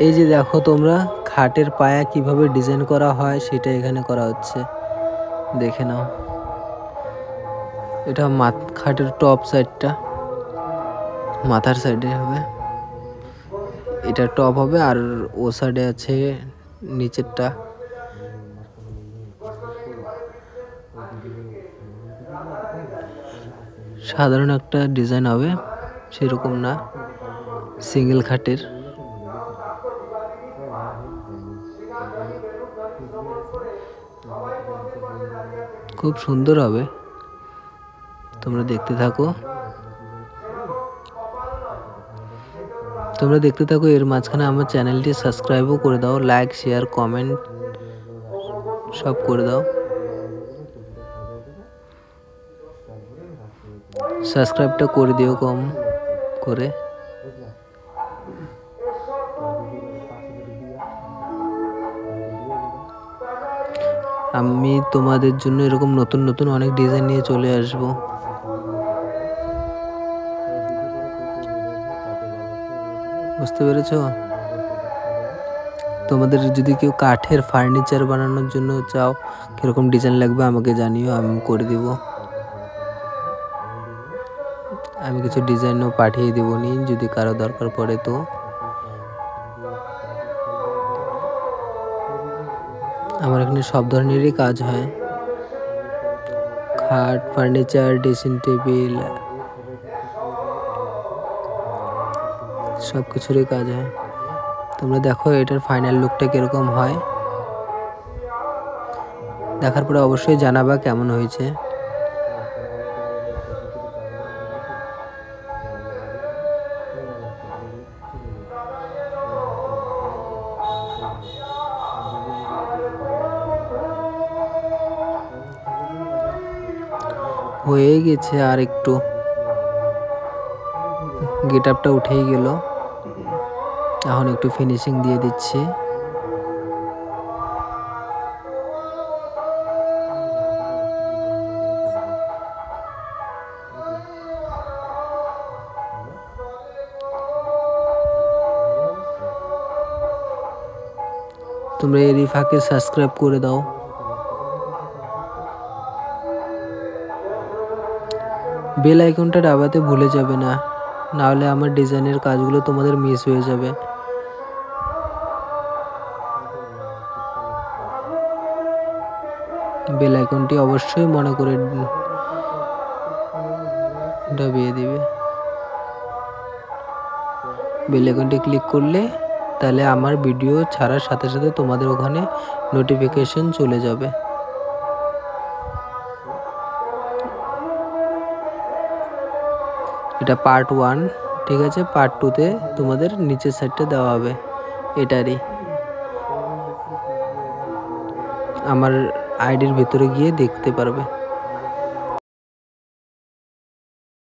এই যে দেখো তোমরা খাটের পায়া কিভাবে ডিজাইন করা হয় সেটা এখানে করা হচ্ছে, দেখে নাও। এটা খাটের টপ সাইডটা, মাথার সাইডে হবে, এটা টপ হবে, আর ও সাইডে আছে নিচেরটা। সাধারণ একটা ডিজাইন হবে, সেরকম না, সিঙ্গেল খাটের। খুব সুন্দর হবে, তোমরা দেখতে থাকো। এর মাঝখানে আমার চ্যানেলটি সাবস্ক্রাইবও করে দাও, লাইক শেয়ার কমেন্ট সব করে দাও। সাবস্ক্রাইবটা করে দিও কম করে। আমি তোমাদের জন্য এরকম নতুন নতুন অনেক ডিজাইন নিয়ে চলে আসব। বুঝতে পেরেছো? তোমাদের যদি কেউ কাঠের ফার্নিচার বানানোর জন্য চাও, কিরকম ডিজাইন লাগবে আমাকে জানিও, আমি করে দিব। আমি কিছু ডিজাইনও পাঠিয়ে দেবো নি যদি কারো দরকার পড়ে। তো আমার এখানে সব ধরনেরই কাজ হয়, খাট, ফার্নিচার, ড্রেসিং টেবিল, সব কিছুরই কাজ হয়। তোমরা দেখো এটার ফাইনাল লুকটা কিরকম হয়, দেখার পরে অবশ্যই জানাবা কেমন হয়েছে। হয়ে গেছে, আর একটু গেট আপটা উঠেই গেল, এখন একটু ফিনিশিং দিয়ে দিচ্ছি। তোমরা এরই ফাঁকে সাবস্ক্রাইব করে দাও। বেল আইকনটা দাবাতে ভুলে যাবে না, নাহলে আমার ডিজাইনের কাজগুলো তোমাদের মিস হয়ে যাবে। বেল আইকনটি অবশ্যই মনে করে দাবিয়ে দিবে। বেল আইকনটি ক্লিক করলে তাহলে আমার ভিডিও ছাড়ার সাথে সাথে তোমাদের ওখানে নোটিফিকেশন চলে যাবে। এটা পার্ট 1, ঠিক আছে। পার্ট 2তে তোমাদের নিচের সাইডটা দেওয়া হবে এটারই। আমার আইডির ভিতরে গিয়ে দেখতে পারবে।